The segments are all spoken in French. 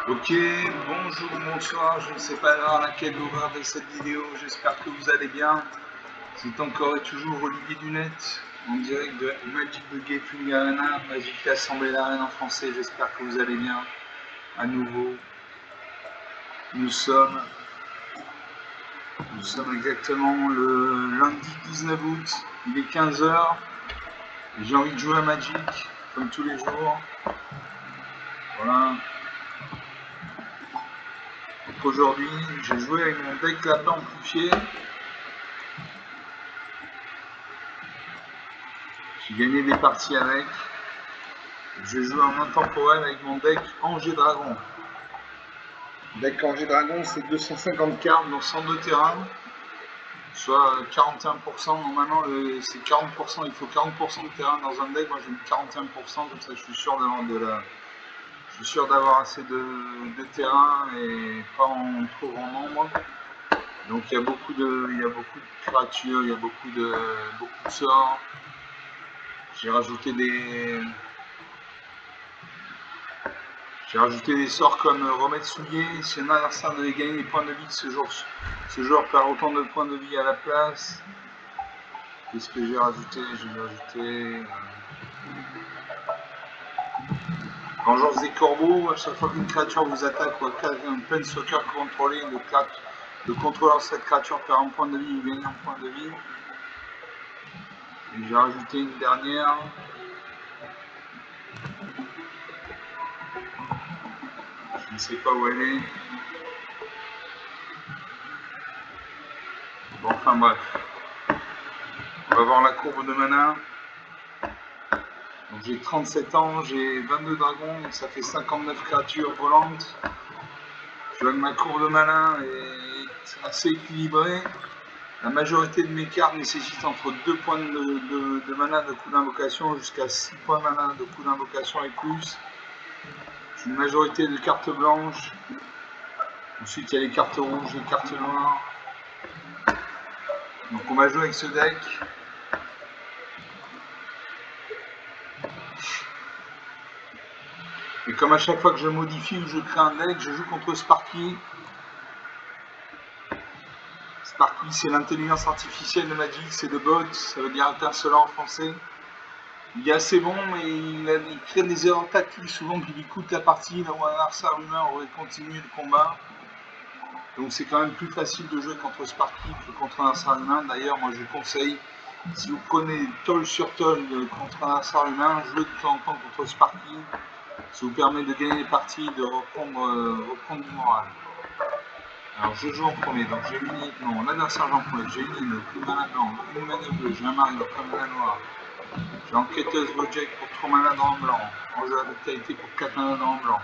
Ok, bonjour, bonsoir, je ne sais pas l'heure à laquelle vous regardez cette vidéo, j'espère que vous allez bien. C'est encore et toujours Olivier Dunette, en direct de Magic the Gathering Arena, Magic Assemblée d'Arène en français, j'espère que vous allez bien. À nouveau, nous sommes exactement le lundi 19 août, il est 15 h, j'ai envie de jouer à Magic, comme tous les jours. Voilà. Donc aujourd'hui, j'ai joué avec mon deck lapin amplifié. J'ai gagné des parties avec. Je joue en intemporel avec mon deck Angers Dragon. Deck Angers Dragon, c'est 250 cartes dans 102 terrains, soit 41%. Normalement, c'est 40%. Il faut 40% de terrain dans un deck. Moi, j'ai mis 41%, comme ça, je suis sûr d'avoir assez de terrain et pas en trop grand nombre. Donc, il y a beaucoup de créatures, il y a beaucoup de sorts. J'ai rajouté des sorts comme remettre souillé. Si un adversaire devait gagner des points de vie, ce joueur perd autant de points de vie à la place. Qu'est-ce que j'ai rajouté? Vengeance des corbeaux. À chaque fois qu'une créature vous attaque ou un planeswalker contrôlé, le contrôleur de cette créature perd un point de vie ou gagne un point de vie. Et j'ai rajouté une dernière. Je ne sais pas où elle est. Bon, enfin bref. On va voir la courbe de mana. Donc j'ai 37 ans, j'ai 22 dragons, donc ça fait 59 créatures volantes. Je vois que ma courbe de mana est assez équilibrée. La majorité de mes cartes nécessitent entre 2 points de mana de coup d'invocation jusqu'à 6 points de mana de coup d'invocation et plus. J'ai une majorité de cartes blanches. Ensuite il y a les cartes rouges, les cartes noires. Donc on va jouer avec ce deck. Et comme à chaque fois que je modifie ou je crée un deck, je joue contre Sparky. Sparky, c'est l'intelligence artificielle de Magic, c'est le bot, ça veut dire interstellar en français. Il est assez bon, mais il crée des erreurs tactiques souvent qui lui coûtent la partie, là où un adversaire humain aurait continué le combat. Donc c'est quand même plus facile de jouer contre Sparky que contre un adversaire humain. D'ailleurs, moi je vous conseille, si vous prenez toll sur toll contre un adversaire humain, jouez de temps en temps contre Sparky. Ça vous permet de gagner les parties, de reprendre du moral. Alors je joue en premier, donc j'ai uniquement l'adversaire en premier, j'ai une ligne, une mana blanc, une mana bleue, j'ai un marine, un mana noir. J'ai enquêteuse Wojek pour 3 mana dans le blanc, enjeu de vitalité pour 4 mana dans le blanc,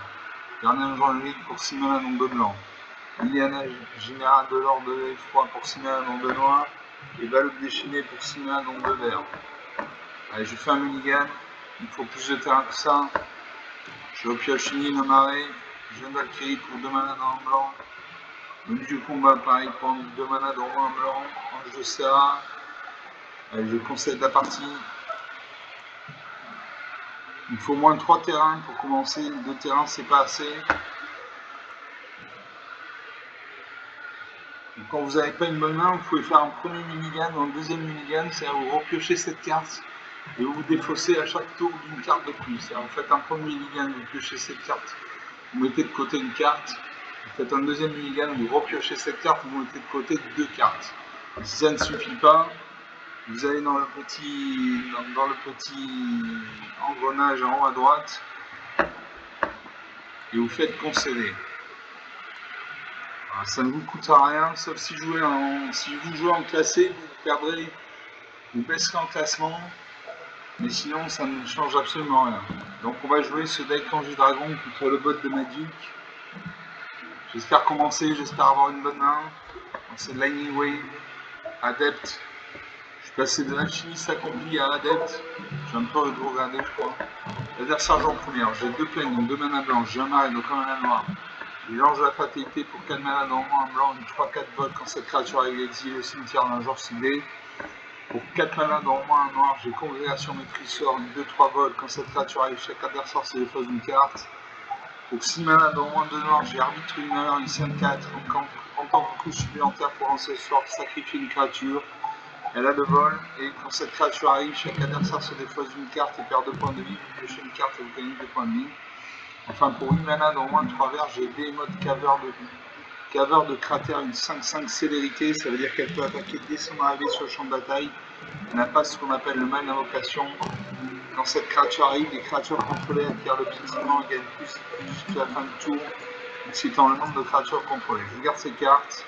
gardien journalier pour 6 mana dans 2 blancs, Liliana générale de l'ordre de l'effroi pour 6 mana dans 2 noirs, et Valode déchaînée pour 6 mana dans 2 verts. Allez, je fais un mulligan, il faut plus de terrain que ça. Je repioche une ligne au marais, jeune Valkyrie pour 2 mana dans le blanc. Le vieux combat, pareil, prendre 2 mana dans un blanc, ange de Serra. Allez, je concède la partie. Il faut moins de 3 terrains pour commencer. 2 terrains, c'est pas assez. Et quand vous n'avez pas une bonne main, vous pouvez faire un premier minigun ou un deuxième minigun, c'est-à-dire vous repiochez cette carte et vous vous défaussez à chaque tour d'une carte de plus. C'est-à-dire vous faites un premier minigun, vous piochez cette carte, vous mettez de côté une carte. Vous faites un deuxième minigun, vous repiochez cette carte, vous mettez de côté 2 cartes. Et si ça ne suffit pas, vous allez dans le petit engrenage en haut à droite et vous faites concéder. Alors, ça ne vous coûtera rien, sauf si vous jouez en classé, vous baisserez en classement, mais sinon ça ne change absolument rien. Donc on va jouer ce deck Angers Dragon contre le bot de Magic. J'espère commencer, j'espère avoir une bonne main. C'est Lightning Wave, Adept. Je suis passé de l'alchimiste accompli à Adept. J'ai un peu regardé, je crois. L'adversaire en première, j'ai 2 plaines, donc 2 mana blancs, j'ai un marais, donc un mana noir. Il lance la fatalité pour 4 mana dans un blanc, une 3-4 vol quand cette créature est exilée au cimetière d'un genre ciblé. Pour 4 mana dans un noir, j'ai congrégation maîtrise sort, une 2-3 vol quand cette créature arrive, chaque adversaire se défausse d'une carte. Donc 6 mana dans moins de noir, j'ai arbitre une heure, une scène 4, donc en tant que coup supplémentaire pour lancer ce sort, sacrifier une créature. Elle a le vol, et quand cette créature arrive, chaque adversaire se défausse d'une carte et perd 2 points de vie. Vous piochez une carte et vous gagnez 2 points de vie. Enfin, pour 8 mana dans moins de 3 verts, j'ai Behemoth Caveur de cratère, une 5-5 célérité, ça veut dire qu'elle peut attaquer dès son arrivée sur le champ de bataille. Elle n'a pas ce qu'on appelle le mal d'invocation. Quand cette créature arrive, les créatures contrôlées acquièrent le piétinement et gagnent plus jusqu'à la fin du tour, excitant le nombre de créatures contrôlées. Je garde ces cartes,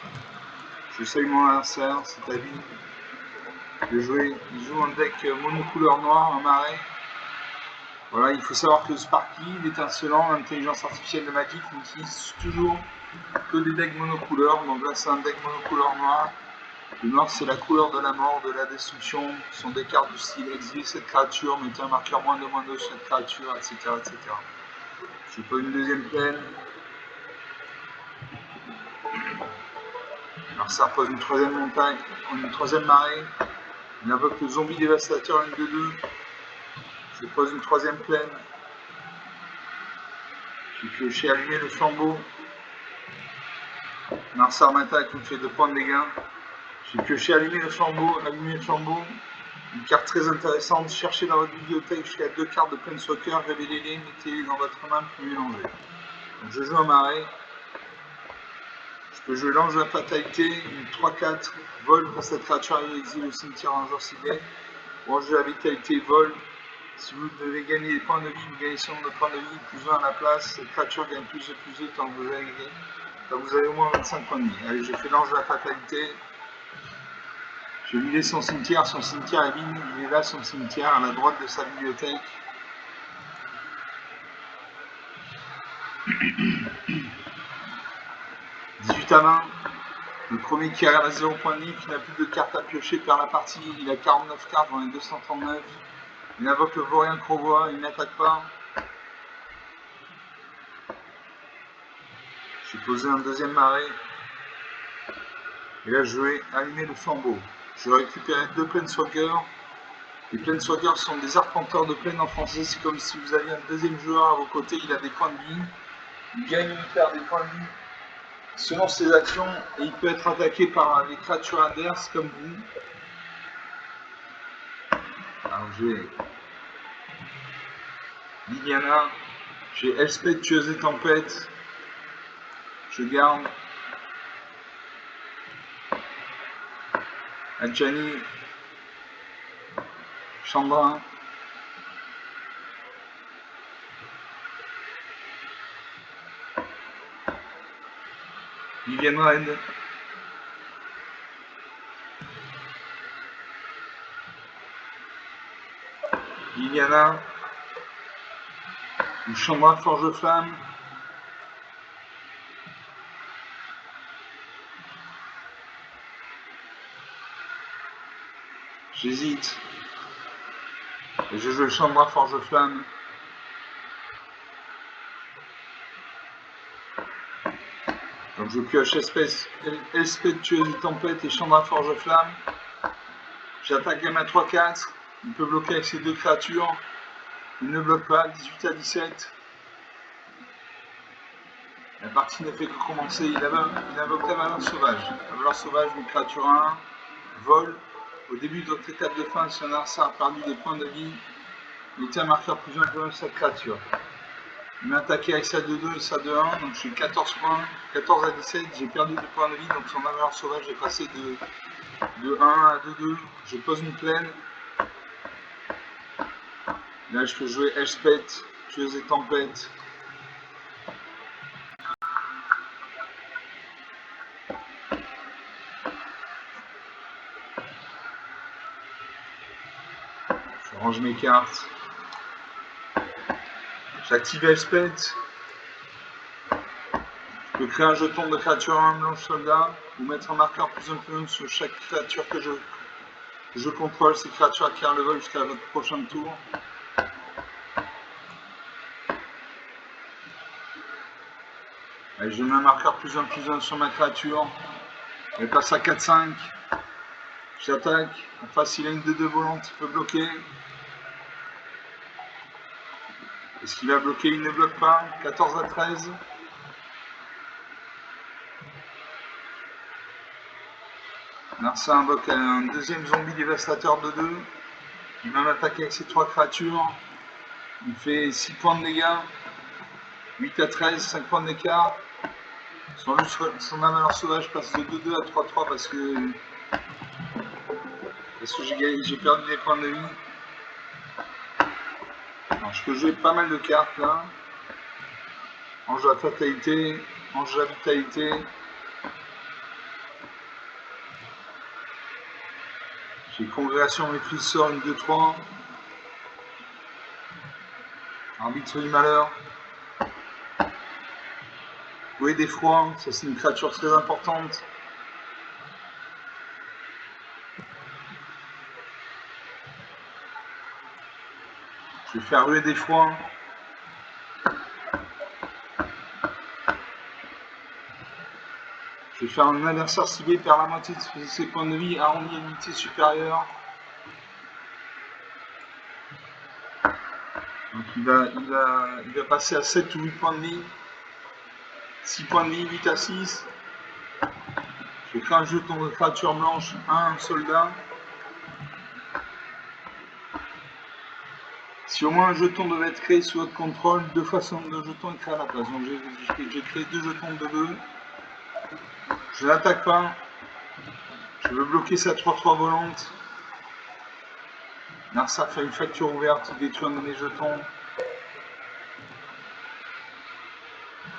je salue mon adversaire, c'est à lui de jouer. Il joue un deck monocouleur noir, un marais. Voilà, il faut savoir que Sparky, l'étincelant, l'intelligence artificielle de Magic, n'utilise toujours que des decks monocouleurs. Donc là, c'est un deck monocouleur noir. Le noir, c'est la couleur de la mort, de la destruction. Ce sont des cartes du style exilez cette créature, mettez un marqueur -2/-2 sur cette créature, etc. etc. Je pose une deuxième plaine. Alors ça repose une troisième montagne, une troisième marée. Il invoque le zombie dévastateur, une de 2. Je pose une troisième plaine. J'ai pioché allumer le flambeau. Narsar m'attaque, il me fait 2 points de dégâts. J'ai pioché allumer le flambeau, Une carte très intéressante, cherchez dans votre bibliothèque jusqu'à 2 cartes de Planeswalker, révélez-les, mettez-les dans votre main puis mélangez. Donc je joue un marais. Je peux jouer l'ange de la fatalité, une 3-4, vol quand cette créature arrive exil au cimetière un jour ciblé. Ange de la vitalité, vol. Si vous devez gagner des points de vie, vous gagnez son nombre de points de vie, plus 1 à la place. Cette créature gagne plus de tant que vous avez gagné. Donc vous avez au moins 25 points de vie. Allez, j'ai fait l'ange de la fatalité. Je lui laisse son cimetière est vide, il est là son cimetière, à la droite de sa bibliothèque. « 18 à main, le premier qui arrive à 0 points de vie, qui n'a plus de cartes à piocher, perd la partie, il a 49 cartes dans les 239. Il invoque le vaurien Crovois, il n'attaque pas. J'ai posé un deuxième marais. Et là je vais allumer le flambeau. Je vais récupérer 2 planeswalkers. Les planeswalkers sont des arpenteurs de plaine en français, c'est comme si vous aviez un deuxième joueur à vos côtés, il a des points de vie. Il gagne ou il perd des points de vie selon ses actions et il peut être attaqué par les créatures adverses comme vous. Alors j'ai Liliana, j'ai Elspeth tueuse et tempête, je garde Adjani, Chandra, Vivienne Red, Liliana, ou Chandra Forge Flamme, j'hésite, et je joue le Chandra Forge Flamme. Donc je pioche Elspeth tueuse et tempête et Chandra Forge Flamme. J'attaque gamme à 3-4, il peut bloquer avec ces 2 créatures. Il ne bloque pas, 18 à 17. La partie ne fait que commencer, il invoque la valeur sauvage. La valeur sauvage, une créature 1, vol. Au début de votre étape de fin, si un adversaire a perdu des points de vie, mettez un marqueur plus 1 sur cette créature. Il m'a attaqué avec sa 2-2 et sa 2-1, donc je suis 14 points, 14 à 17, j'ai perdu des points de vie, donc son valeur sauvage est passé de 1 à 2-2. Je pose une plaine. Là, je peux jouer Elspeth, tueuse et tempête. Je range mes cartes. J'active Elspeth. Je peux créer un jeton de créature 1 blanche soldat ou mettre un marqueur plus 1 sur chaque créature que je contrôle. Ces créatures acquièrent le vol jusqu'à votre prochain tour. Allez, je mets un marqueur plus 1 sur ma créature. Elle passe à 4-5. J'attaque. En face, il a une 2-2 volante, il peut bloquer. Est-ce qu'il va bloquer? Il ne bloque pas. 14 à 13. Narsa invoque un deuxième zombie dévastateur de 2. Il va m'attaquer avec ses 3 créatures. Il fait 6 points de dégâts. 8 à 13, 5 points d'écart. Son avaleur sauvage passe de 2-2 à 3-3 parce que j'ai perdu des points de vie. Alors, je peux jouer pas mal de cartes là. Ange de la fatalité, ange de la vitalité. J'ai congrégation maîtrise sort une 2-3. Arbitre du malheur. Bouée d'effroi, ça c'est une créature très importante. Je vais faire ruer d'effroi. Je vais faire un adversaire ciblé perd la moitié de ses points de vie, arrondi à l'unité supérieure. Donc il va passer à 7 ou 8 points de vie. 6 points de vie, 8 à 6. Je vais créer un jeton de créature blanche, un soldat. Si au moins un jeton devait être créé sous votre contrôle, 2 façons de jetons est créé à la place. Donc j'ai créé 2 jetons de 2. Je n'attaque pas. Je veux bloquer sa 3-3 volante. Narsa fait une facture ouverte, il détruit un de mes jetons.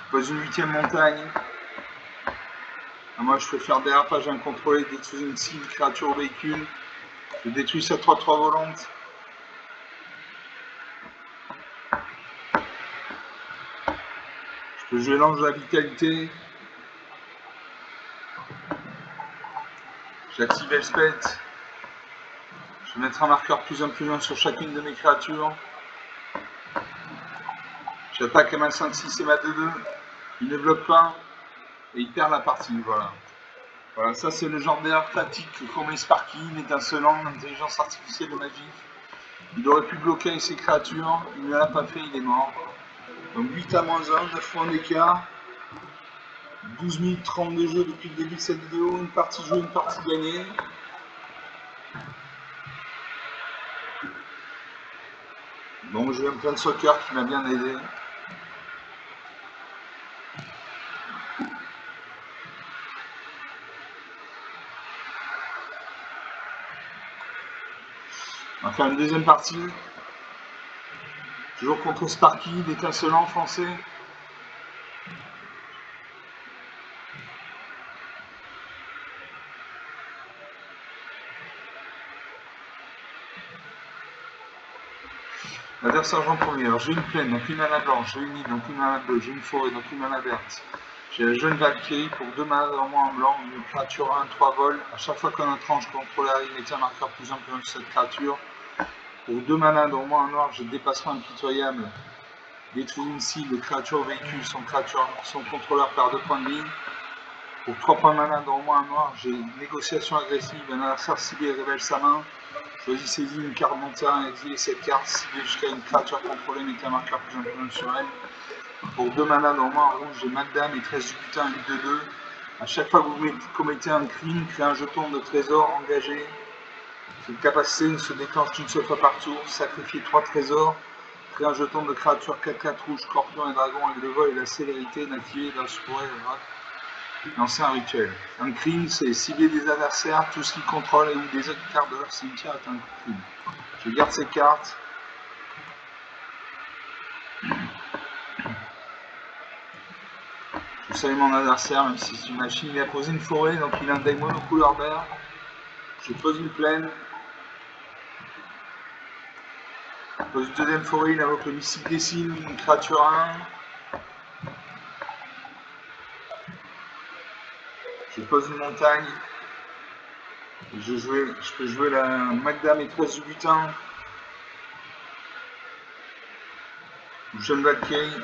Je pose une 8ème montagne. Moi je peux faire dérapage incontrôlé, détruire une cible, créature au véhicule. Je détruis sa 3-3 volante. Je peux jouer l'ange de la vitalité. J'active Elspeth. Je vais mettre un marqueur plus 1 plus 1 sur chacune de mes créatures. J'attaque à ma 5-6 et ma 2-2. Il ne bloque pas. Et il perd la partie. Voilà. Voilà, ça c'est le genre d'erreur tactique qu'ont met Sparky, l'étincelant, l'intelligence artificielle de magie. Il aurait pu bloquer avec ses créatures. Il ne l'a pas fait, il est mort. Donc 8 à moins 1, 9 points d'écart. 12 minutes 30 de jeu depuis le début de cette vidéo. Une partie jouée, une partie gagnée. Donc j'ai un plein de soccer qui m'a bien aidé. On va faire une deuxième partie. Toujours contre Sparky, l'étincelant français. L'adversaire en premier. Alors j'ai une plaine, donc une mana blanche, j'ai une île, donc une mana bleue, j'ai une forêt, donc une mana verte. J'ai la jeune Valkyrie pour 2 mana en moins en blanc, une créature 1-3 vol. À chaque fois qu'un autre ange contrôleur arrive, mettez un marqueur plus 1 plus 1 sur cette créature. Pour 2 mana en moins en noir, j'ai dépassement impitoyable. Détruit une cible, créature au véhicule, son contrôleur perd 2 points de vie. Pour 3 points de mana dans moins en noir, j'ai négociation agressive, un adversaire ciblé révèle sa main. Choisissez une carte de mon terrain et exilez cette carte. Ciblez jusqu'à une créature contrôlée, mettez un marqueur plus 1 plus 1 sur elle. Pour 2 mana dans moins en rouge, j'ai Madame et 13 du butin, 8 de 2. A chaque fois que vous commettez un crime, créez un jeton de trésor engagé. Cette capacité ne se déclenche qu'une seule fois par tour. Sacrifiez 3 trésors. Créez un jeton de créature 4-4 rouge, scorpion et dragon avec le vol et la célérité inactivée dans ce pourrait lancer un rituel. Un crime, c'est cibler des adversaires, tout ce qu'ils contrôlent et ou des autres cartes de leur cimetière est un crime. Je garde ces cartes. Je salue mon adversaire, même si c'est une machine. Il a posé une forêt, donc il a un daemon aux couleurs vert. Je pose une plaine. Je pose une deuxième forêt, il invoque le mystique des cils, une créature 1. Je pose une montagne. Je peux jouer la Magda maîtresse du butin. Jeune Valkyrie.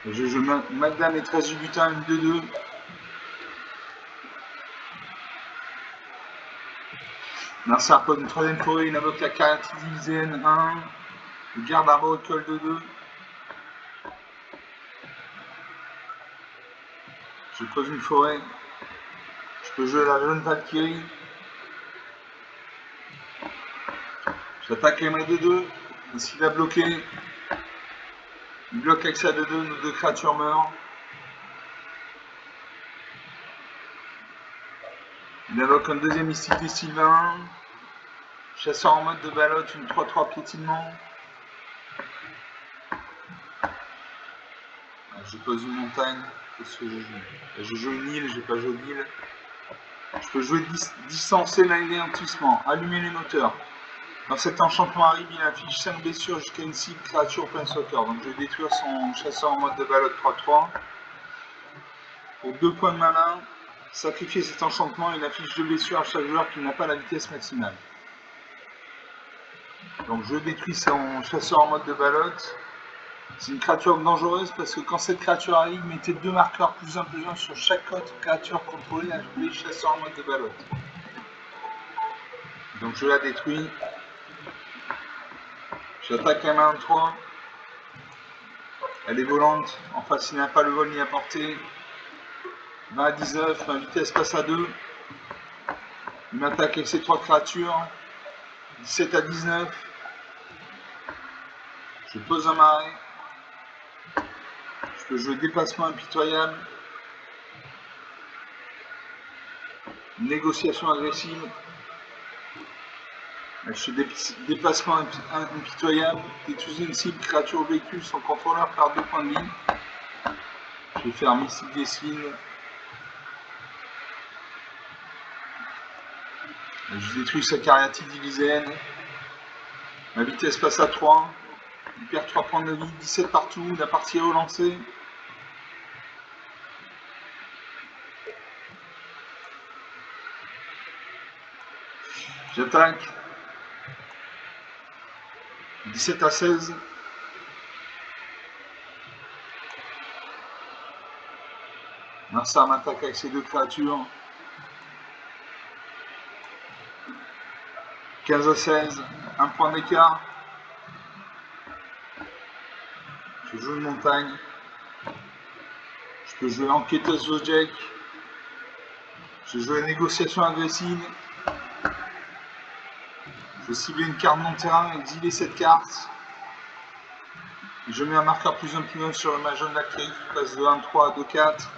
Je joue Magda maîtresse du butin, une 2-2. Narsa pose une troisième forêt, il invoque la carte divisaine 1. Je garde un recul de 2. Je pose une forêt. Je peux jouer la jeune Valkyrie. J'attaque les mains de 2. Ainsi il a bloqué. Il bloque avec sa 2-2, nos 2 créatures meurent. Il invoque un deuxième mystique des Sylvains. Chasseur en mode de balotte, une 3-3 piétinement. Je pose une montagne. Qu'est-ce que je joue? Je joue une île, j'ai pas joué d'île. Je peux jouer distancer l'anéantissement, allumer les moteurs. Quand cet enchantement arrive, il affiche 5 blessures jusqu'à une cible créature plein soccer. Donc je vais détruire son chasseur en mode de balotte 3-3. Pour 2 points de mana, sacrifier cet enchantement, il affiche 2 blessures à chaque joueur qui n'a pas la vitesse maximale. Donc je détruis son chasseur en mode de balotte. C'est une créature dangereuse parce que quand cette créature arrive, mettez 2 marqueurs +1/+1 sur chaque autre créature contrôlée appelée chasseur en mode de balotte. Donc je la détruis. J'attaque la main 3. Elle est volante. En face, il n'a pas le vol ni la portée. 20 à 19. Ma vitesse passe à 2. Il m'attaque avec ses 3 créatures. 17 à 19. Je pose un marais. Je peux jouer déplacement impitoyable. Négociation agressive. Je fais déplacement impitoyable. Détruisez une cible créature ou véhicule. Son contrôleur perd 2 points de vie. Je vais faire mystique des signes. Je détruis sa cariatide divisaine. Ma vitesse passe à 3. Il perd 3 points de vie, 17 partout. La partie est relancée. J'attaque. 17 à 16. Narsar m'attaque avec ses 2 créatures. 15 à 16. 1 point d'écart. Je joue une montagne. Je peux jouer enquêteuse Zodiac. Je joue la négociation agressive. Je cible une carte non terrain, exiler cette carte. Je mets un marqueur +1/+1 sur ma jeune Valkyrie qui passe de 1-3 à 2-4.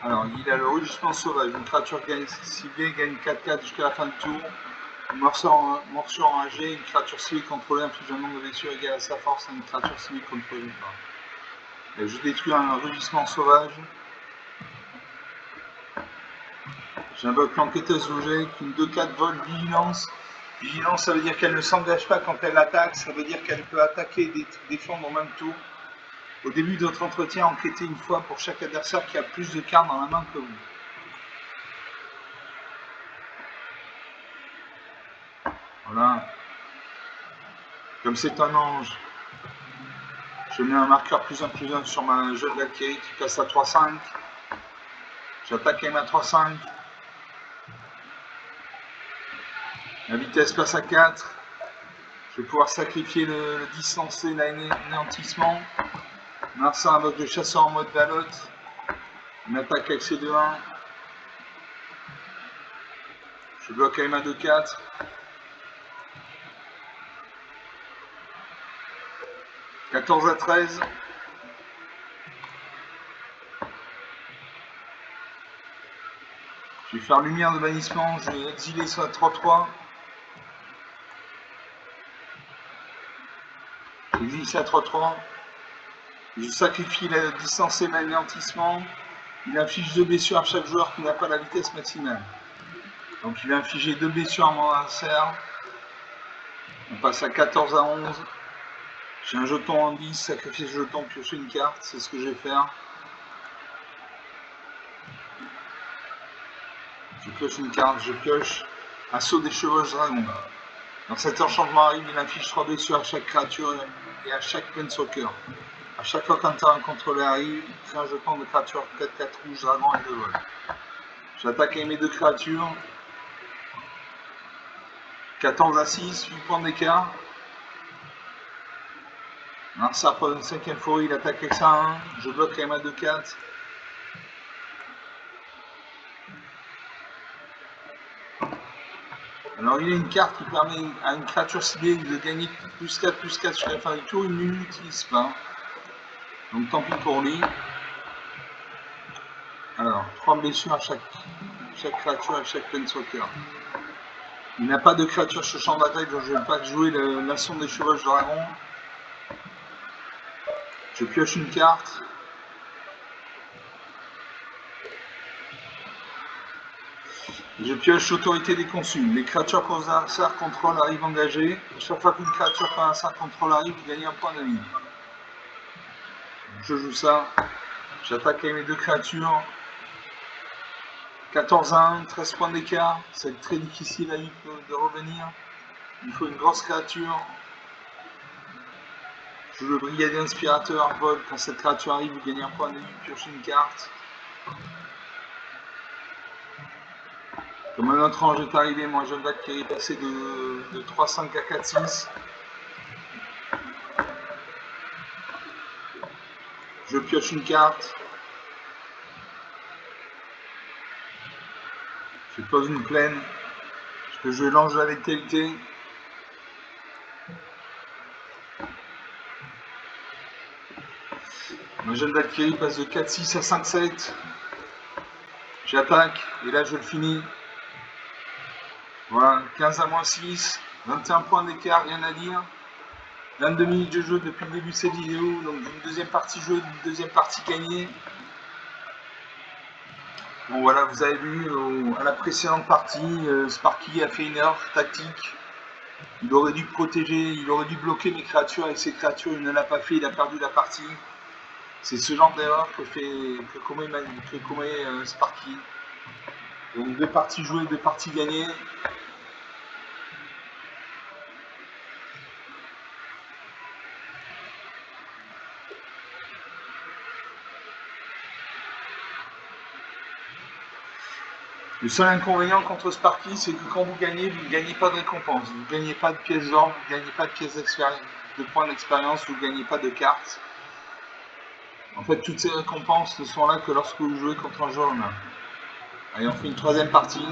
Alors, il a le rugissement sauvage. Une créature ciblée gagne 4-4 jusqu'à la fin du tour. Une morsure enragée, une créature ciblée contrôlée inflige un nombre de blessures égal à sa force à une créature ciblée contrôlée. Et je détruis un rugissement sauvage. J'invoque l'enquêteuse Zodiac, une 2-4 vol vigilance. Vigilance, ça veut dire qu'elle ne s'engage pas quand elle attaque, ça veut dire qu'elle peut attaquer et défendre au même tour. Au début de votre entretien, enquêtez une fois pour chaque adversaire qui a plus de cartes dans la main que vous. Voilà. Comme c'est un ange, je mets un marqueur +1/+1 sur ma jeune Valkyrie qui passe à 3-5. J'attaque avec ma 3-5. La vitesse passe à 4. Je vais pouvoir sacrifier le distancer, l'anéantissement. Narsar invoque le chasseur en mode balotte. Il m'attaque avec ses 2-1. Je bloque avec ma 2-4. « 14 à 13. Je vais faire lumière de bannissement. Je vais exiler sur la 3-3. J'exile ça à 3-3. Je sacrifie la distance et l'anéantissement. Il inflige 2 blessures à chaque joueur qui n'a pas la vitesse maximale. Donc il va infliger 2 blessures à mon adversaire. On passe à 14 à 11. J'ai un jeton en 10, sacrifier ce jeton, piocher une carte, c'est ce que je vais faire. Je pioche une carte, je pioche Assaut des chevauches dragons. Quand cet enchantement arrive, il inflige 3 blessures à chaque créature et à chaque planeswalker. A chaque fois qu'un terrain contrôlé arrive, crée un jeton de créature 4-4 rouge, dragon et de vol. J'attaque avec mes 2 créatures. 14 à 6, 8 points d'écart. Narsar pose une 5ème fourrure, il attaque avec ça à 1. Je bloque quand même à 2-4. Alors il y a une carte qui permet à une créature ciblée de gagner +4/+4 jusqu'à la fin du tour, il ne l'utilise pas. Donc tant pis pour lui. Alors, 3 blessures à chaque créature, à chaque planeswalker. Il n'a pas de créature sur champ d'attaque, donc je ne vais pas jouer la sonde des chevauches dragon. Je pioche une carte. Je pioche l'autorité des consuls. Les créatures qu'on adversaire contrôle arrivent engagées. Chaque fois qu'une créature qu'on adversaire contrôle arrive, vous gagnez un point de vie. Je joue ça. J'attaque avec mes 2 créatures. 14 à 1, 13 points d'écart. C'est très difficile à lui de revenir. Il faut une grosse créature. Je joue le brigadier inspirateur, vol. Quand cette créature arrive, vous gagnez un point de vie, piochez une carte. Comme un autre ange est arrivé, moi Jeanne d'Arc qui est passé de 3-5 à 4-6. Je pioche une carte. Je pose une plaine. Je peux jouer l'ange de la vitalité. Ma Jeanne d'Alquérie passe de 4-6 à 5-7. J'attaque et là je le finis. Voilà, 15 à -6, 21 points d'écart, rien à dire. 22 minutes de jeu depuis le début de cette vidéo, donc une deuxième partie jouée, une deuxième partie gagnée. Bon voilà, vous avez vu à la précédente partie, Sparky a fait une erreur tactique. Il aurait dû protéger, il aurait dû bloquer mes créatures et ses créatures, il ne l'a pas fait, il a perdu la partie. C'est ce genre d'erreur que commet Sparky. Donc 2 parties jouées, 2 parties gagnées. Le seul inconvénient contre Sparky, c'est que quand vous gagnez ne gagnez pas de récompense. Vous ne gagnez pas de pièces d'or, vous ne gagnez pas de pièces de points d'expérience, vous ne gagnez pas de cartes. En fait, toutes ces récompenses ne sont là que lorsque vous jouez contre un joueur humain. Allez, on fait une 3ème partie.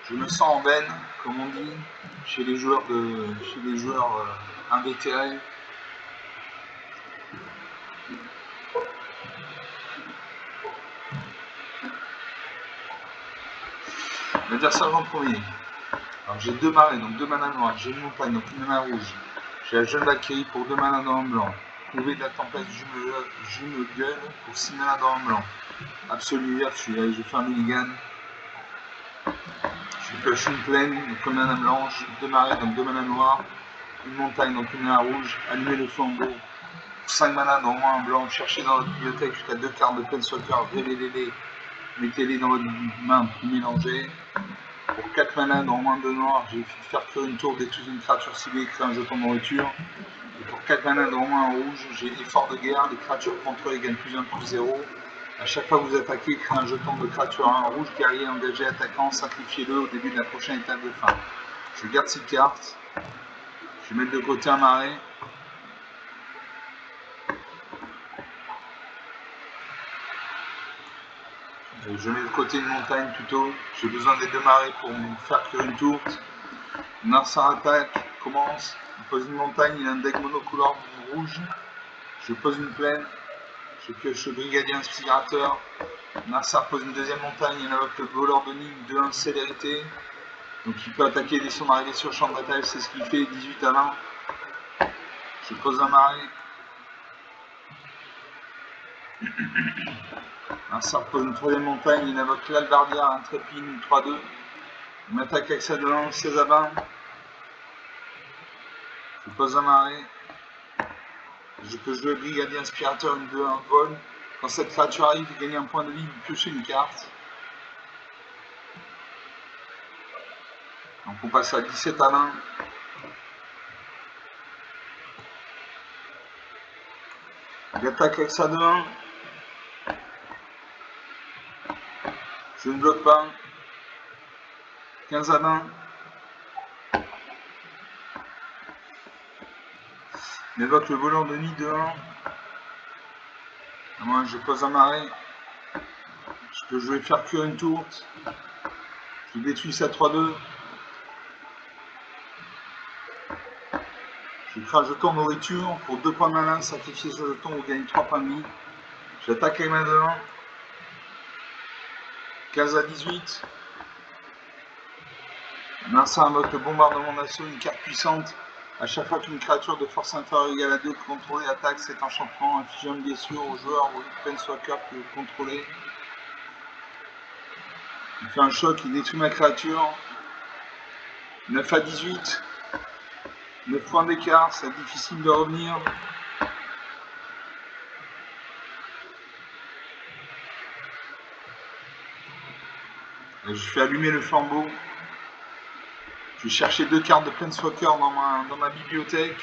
Je me sens en veine, comme on dit, chez les joueurs invétérés. L'adversaire en premier. Alors j'ai 2 marées, donc 2 manas noirs. J'ai une montagne, donc une mana rouge. J'ai la Jeanne d'Alquérie pour 2 manas dans le blanc. Couver de la tempête jume gueule pour 6 manas dans le blanc. Absolu vertu. Allez, je fais un minigun. Je pioche une plaine, donc une mana blanche. 2 marées, donc 2 manas noirs. Une montagne, donc une mana rouge. Allumer le flambeau. 5 manas dans moins un blanc. Cherchez dans votre bibliothèque jusqu'à 2 cartes de Planeswalker. Révélez-les. Mettez-les dans votre main pour mélanger. Pour 4 manas dans moins 2 noirs, j'ai faire cuire une tour, détruire une créature ciblée et créer un jeton de nourriture. Et pour 4 manas dans moins un rouge, j'ai effort de guerre, les créatures contrôlées gagnent +1/+0. A chaque fois que vous attaquez, créez un jeton de créature 1 rouge, guerrier engagé attaquant, sacrifiez-le au début de la prochaine étape de fin. Je garde cette carte. Je vais mettre de côté un marais. Je mets de côté une montagne plutôt. J'ai besoin des 2 marées pour me faire cuire une tour. Narsar attaque, commence. Il pose une montagne, il a un deck monocouleur rouge. Je pose une plaine. Je pioche le brigadier inspirateur. Narsar pose une deuxième montagne, il invoque le voleur de Nîmes, 2-1 célérité. Donc il peut attaquer dès son arrivée sur champ de bataille, c'est ce qu'il fait, 18 à 20. Je pose un marais. Narsar pose une troisième montagne, il invoque l'albardière, un trépine, 3-2. Il m'attaque avec sa lance, 16 à 20. Je pose un marais. Je peux jouer brigadier inspirateur, une 2-1 vol. Quand cette créature arrive, vous gagnez un point de vie, vous piochez une carte. Donc on passe à 17 à 20. Il attaque avec sa 2-1. Je ne bloque pas. 15 à 20. Il évoque le voleur de nid de 1. Moi je pose un marais. Je peux jouer faire cuire une tourte. Je détruis sa 3-2. Je crée un jeton nourriture. Pour 2 points de malin, sacrifier ce jeton, vous gagnez 3 points de vie. J'attaque les mains de 1. 15 à 18. Narsa invoque le bombardement d'assaut, une carte puissante. À chaque fois qu'une créature de force inférieure égale à 2 contrôlée attaque cet enchantement, inflige une blessure au joueur ou planeswalker que vous contrôlez. Il fait un choc, il détruit ma créature. 9 à 18. 9 points d'écart, c'est difficile de revenir. Et je fais allumer le flambeau. Je vais chercher 2 cartes de Planeswalker dans ma bibliothèque,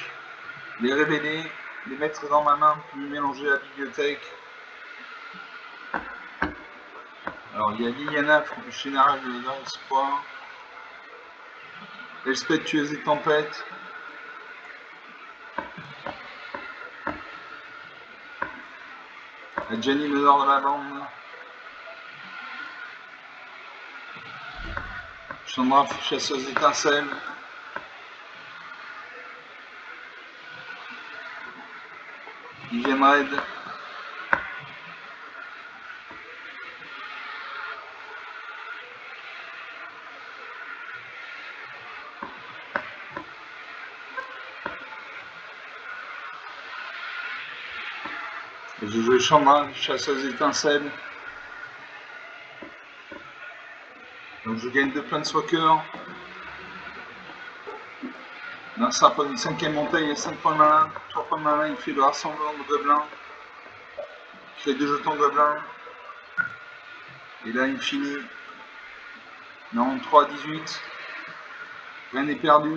les révéler, les mettre dans ma main, puis mélanger la bibliothèque. Alors il y a Liliana, général de l'espoir. Elspeth, tueuse des tempêtes. La Jenny, le nord de la bande. Chandra, chasseuse d'étincelles. Vivienne Red. Et je joue Chandra, chasseuse d'étincelles. Donc je gagne 2 Planeswalkers. Narsa prend une 5ème montagne et 5 points de malin. 3 points de malin, il fait le rassemblement de gobelins. Il fait 2 jetons gobelins. Et là il finit. Non, 3 à 18. Rien n'est perdu.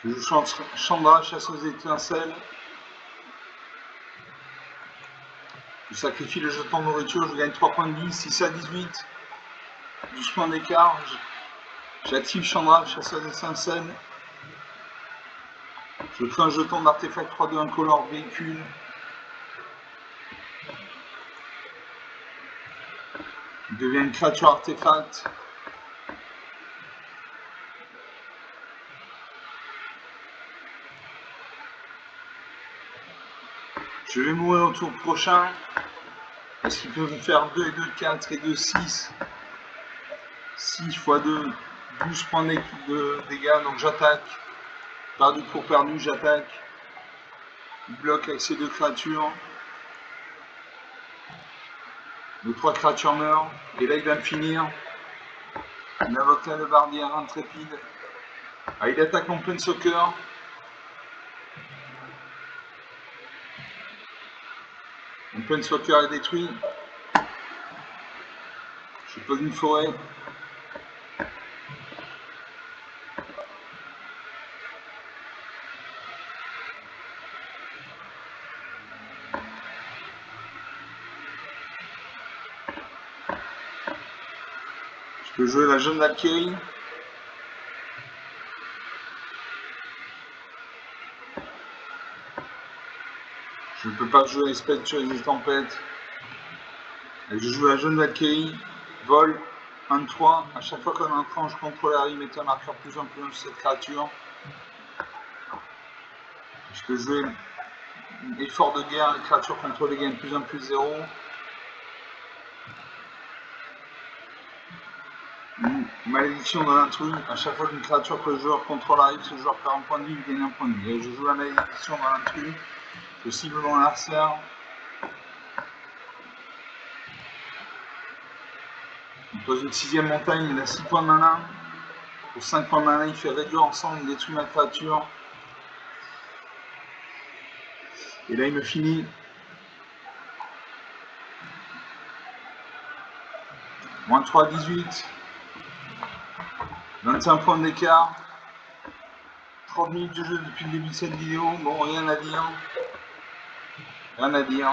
Je joue Chandra, chasseuse d'étincelles. Je sacrifie le jeton de nourriture, je gagne 3 points de vie, 6 à 18. 12 points d'écart. J'active Chandra, chasseuse d'étincelles. Je fais un jeton d'artefact 3-2 incolore véhicule. Il devient une créature artefact. Je vais mourir au tour prochain. Parce qu'il peut me faire 2 et 2, 4 et 2, 6. 6 x 2, 12 points de dégâts. Donc j'attaque. Perdu pour perdu, j'attaque. Il bloque avec ces 2 créatures. Les 3 créatures meurent. Et là il va me finir. Il invoque la levardière intrépide. Ah, il attaque en plein soccer. Mon Planeswalker est détruit. Je pose une forêt. Je peux jouer la Jeune Valkyrie. Je ne peux pas jouer l'espèce de des tempêtes. Et je joue la Jeune Valkyrie. Vol 1 de 3. À chaque fois qu'on entend, je contrôle la rime, mettez un marqueur plus 1 sur cette créature. Je peux jouer effort de guerre, les créatures contrôlées gagnent plus 1 plus 0. Malédiction de l'intrus. À chaque fois qu'une créature que le joueur contrôle arrive, ce joueur perd un point de vie, il gagne un point de vie. Et je joue la malédiction de l'intrus. Possiblement l'arcère. Il pose une 6ème montagne, il a 6 points de mana. Pour 5 points de mana, il fait réduire ensemble, il détruit ma créature. Et là, il me finit. Moins 3 à 18. 25 points d'écart. 30 minutes de jeu depuis le début de cette vidéo. Bon, rien à dire. Rien à dire.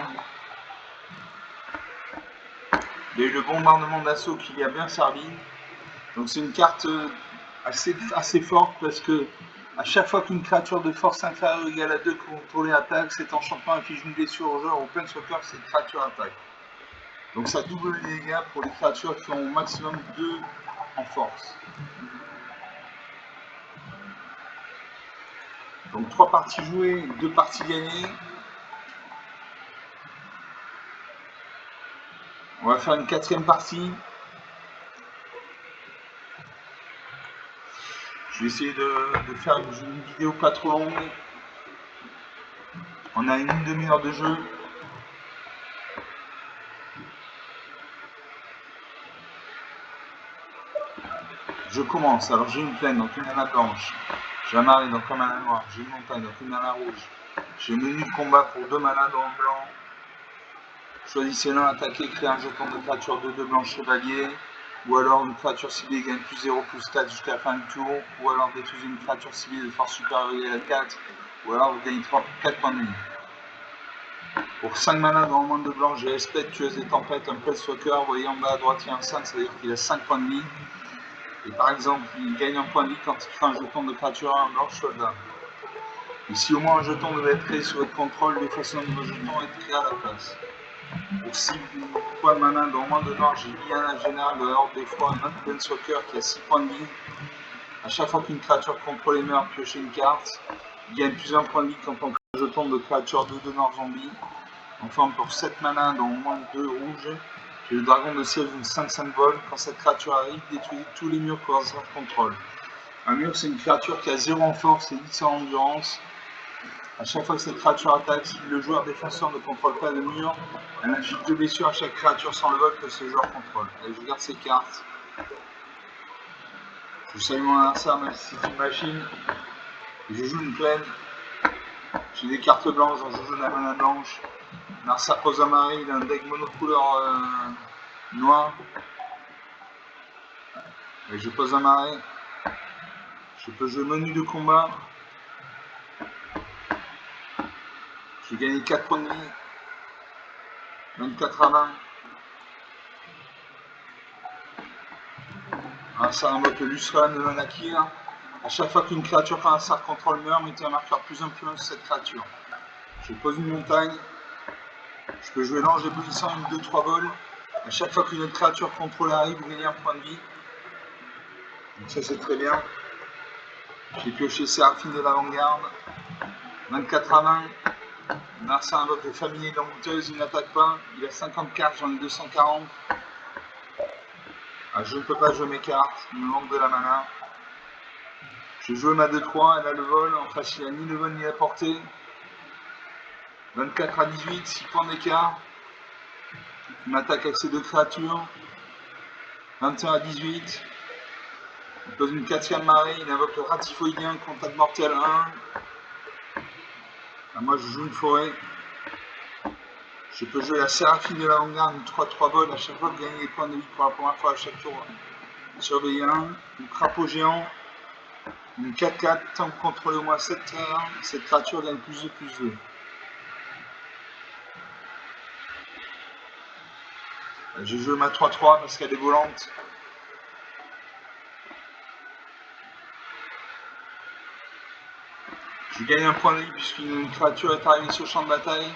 Il y a eu le bombardement d'assaut qui lui a bien servi. Donc c'est une carte assez forte parce que à chaque fois qu'une créature de force inférieure ou égale à 2 contrôlée attaque, cet enchantement inflige une blessure au joueur ou Planeswalker que cette créature attaque. Donc ça double les dégâts pour les créatures qui ont au maximum 2 en force. Donc 3 parties jouées, 2 parties gagnées. On va faire une 4e partie. Je vais essayer de faire une vidéo pas trop longue. On a une demi-heure de jeu. Je commence. Alors j'ai une plaine, donc une mana blanche. J'ai un marée, donc un mana noir. J'ai une montagne, donc une mana rouge. J'ai une menu de combat pour 2 manas dans le blanc. Choisissez l'un, attaquer, créer un jeton de créature de 2 blancs chevalier. Ou alors une créature ciblée gagne plus 0, plus 4 jusqu'à la fin du tour. Ou alors détruisez une créature ciblée de force supérieure à 4. Ou alors vous gagnez 4 points de vie. Pour 5 manas dans le monde de blanc, j'ai Espèce, tueuse des tempêtes, un Planeswalker. Vous voyez en bas à droite, il y a un 5, ça veut dire qu'il a 5 points de vie. Et par exemple, il gagne un point de vie quand il crée un jeton de créature à un blanc soldat. Et si au moins un jeton devait être créé sous votre contrôle, l'effacement de vos jetons est créé à la place. Pour 6 points de mana dans le monde de noir, j'ai Lyanna général de la Horde des Froids, un autre Planeswalker qui a 6 points de vie. À chaque fois qu'une créature contrôlée meurt, piochez une carte. Il gagne plus un point de vie quand on crée un jeton de créature 2 Nord zombie. Enfin, pour 7 mana dans au moins 2 rouges, j'ai le dragon de siège d'une 5/5 vol. Quand cette créature arrive, détruisez tous les murs que votre contrôle. Un mur, c'est une créature qui a 0 en force et 10 en endurance. À chaque fois que cette créature attaque, si le joueur défenseur ne contrôle pas le mur, elle inflige 2 blessures à chaque créature sans le vol que ce joueur contrôle. Allez, je garde ces cartes. Je salue mon adversaire, même si c'est une machine. Et je joue une plaine. J'ai des cartes blanches, donc je joue de la mana blanche. Narsa Rosamari, il a un deck monocouleur noir. Et je pose un marais. Je peux jouer menu de combat. J'ai gagné 4 points de vie. 24 à 20. Ça invoque le Lusran de Manakir. À chaque fois qu'une créature fait un cercle contrôle meurt, mettez un marqueur plus 1 plus 1 sur cette créature. Je pose une montagne. Je peux jouer l'ange éblouissant, une 2-3 vols. À chaque fois qu'une autre créature contrôle arrive, vous gagnez un point de vie. Donc ça c'est très bien. J'ai pioché Séraphine de l'avant-garde. 24 à 20. Narsa invoque le familier de l'embouteuse, il n'attaque pas. Il a 50 cartes, j'en ai 240. Je ne peux pas jouer mes cartes, il me manque de la mana. Je joue ma 2-3, elle a le vol. En face, il a ni le vol ni la portée. 24 à 18, 6 points d'écart. Il m'attaque avec ses 2 créatures. 21 à 18. Il pose une 4e marée, il invoque le Ratifoïdien, contact mortel 1. Moi je joue une forêt. Je peux jouer la Séraphine de l'avant-garde, une 3-3 vol. À chaque fois que vous gagnez des points de vie pour la première fois à chaque tour. Surveillez 1. Un crapaud géant. Une 4-4, tant que vous contrôlez au moins 7 terrains, cette créature gagne plus de plus 2. J'ai joué ma 3-3 parce qu'elle est volante. Je gagne un point de vie puisqu'une créature est arrivée sur le champ de bataille.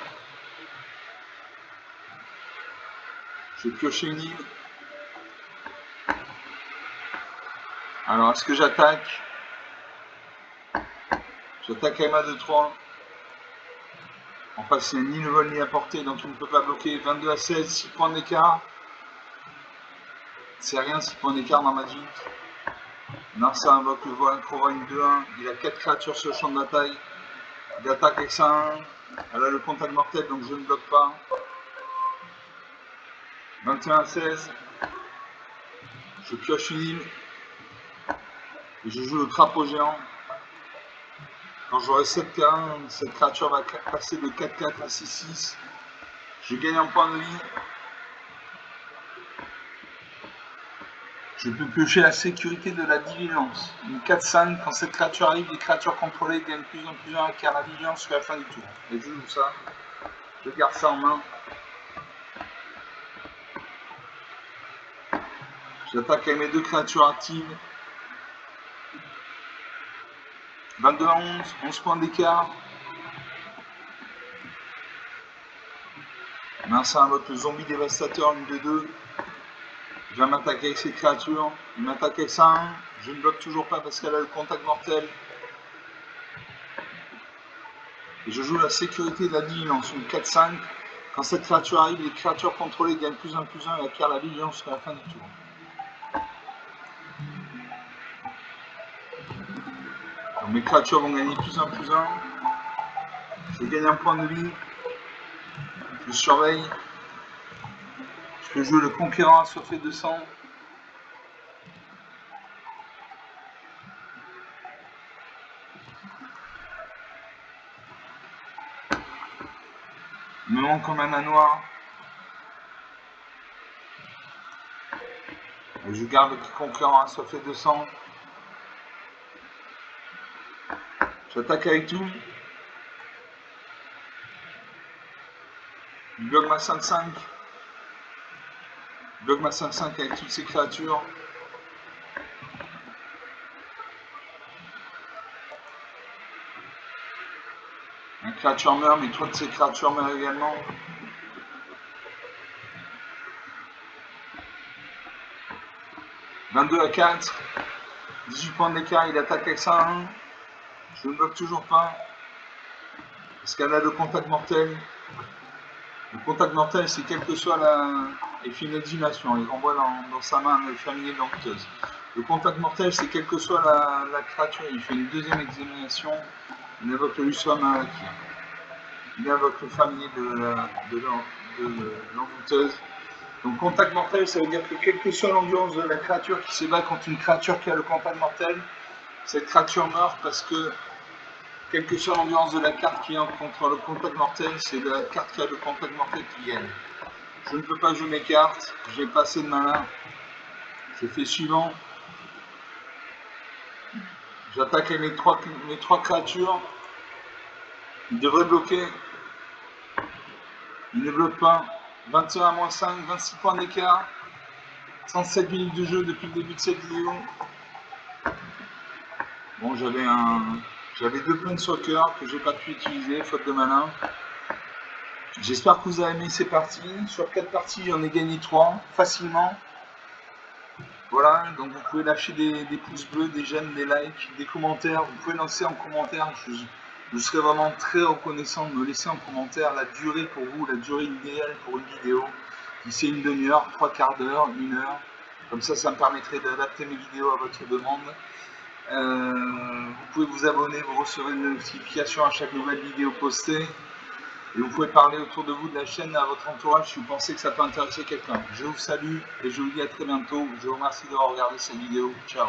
Je vais piocher une île. Alors, est-ce que j'attaque? J'attaque avec ma 2-3. En face, il n'y a ni le vol ni la portée, donc il ne peut pas bloquer. 22 à 16, 6 points d'écart. C'est rien, 6 points d'écart dans Magic. Narsa invoque le vol, Crovagne 2-1. Il a 4 créatures sur le champ de bataille. Il attaque avec ça 1. Elle a le contact mortel, donc je ne bloque pas. 21 à 16. Je pioche une île. Et je joue le crapaud géant. Quand j'aurai 7 terrains, cette créature va passer de 4-4 à 6-6. Je gagne un point de vie. Je peux piocher la sécurité de la diligence. Une 4-5, quand cette créature arrive, les créatures contrôlées gagnent plus en plus 1 car la diligence jusqu'à la fin du tour. Et je joue ça. Je garde ça en main. J'attaque avec mes 2 créatures actives. 22 à 11, 11 points d'écart. Merci à votre zombie dévastateur, une de 2. Je vais m'attaquer avec ces créatures. Il m'attaque avec ça 1. Je ne bloque toujours pas parce qu'elle a le contact mortel. Et je joue la sécurité de la vigilance, une 4-5. Quand cette créature arrive, les créatures contrôlées gagnent +1, +1 et acquièrent la vigilance jusqu'à la fin du tour. Donc mes créatures vont gagner +1, +1. Je gagne un point de vie. Je surveille. Je peux jouer le conquérant assoiffé de sang. Il me manque un mana noir. Et je garde le conquérant assoiffé de sang. J'attaque avec tout. Je bloque ma 5-5. Je bloque ma 5-5 avec toutes ces créatures. Une créature meurt, mais 3 de ces créatures meurent également. « 22 à 4. 18 points d'écart, il attaque avec ça 1. Je ne bloque toujours pas. Parce qu'elle a le contact mortel. Le contact mortel, c'est quelle que soit la... Il fait une exhumation, il renvoie dans sa main le familier de l'enquêteuse. Le contact mortel, c'est quelle que soit la créature, il fait une deuxième exhumation. Il invoque le Luswa Malaki. Il invoque le familier de l'enquêteuse. Donc contact mortel, ça veut dire que quelle que soit l'endurance de la créature qui se bat contre une créature qui a le contact mortel, cette créature meurt parce que quelle que soit l'endurance de la carte qui entre contre le contact mortel, c'est la carte qui a le contact mortel qui gagne. Je ne peux pas jouer mes cartes, j'ai pas assez de mana. Je fais suivant. J'attaque mes trois créatures. Il devrait bloquer. Il ne bloque pas. 21 à moins 5, 26 points d'écart. 37 minutes de jeu depuis le début de cette vidéo. Bon, j'avais 2 points de soccer que j'ai pas pu utiliser, faute de mana. J'espère que vous avez aimé ces parties. Sur 4 parties, j'en ai gagné 3 facilement. Voilà, donc vous pouvez lâcher des pouces bleus, des j'aime, des likes, des commentaires. Vous pouvez lancer en commentaire. Je serais vraiment très reconnaissant de me laisser en commentaire la durée pour vous, la durée idéale pour une vidéo. Si c'est une demi-heure, 3 quarts d'heure, 1 heure. Comme ça me permettrait d'adapter mes vidéos à votre demande. Vous pouvez vous abonner, vous recevrez une notification à chaque nouvelle vidéo postée. Et vous pouvez parler autour de vous de la chaîne à votre entourage si vous pensez que ça peut intéresser quelqu'un. Je vous salue et je vous dis à très bientôt. Je vous remercie d'avoir regardé cette vidéo. Ciao.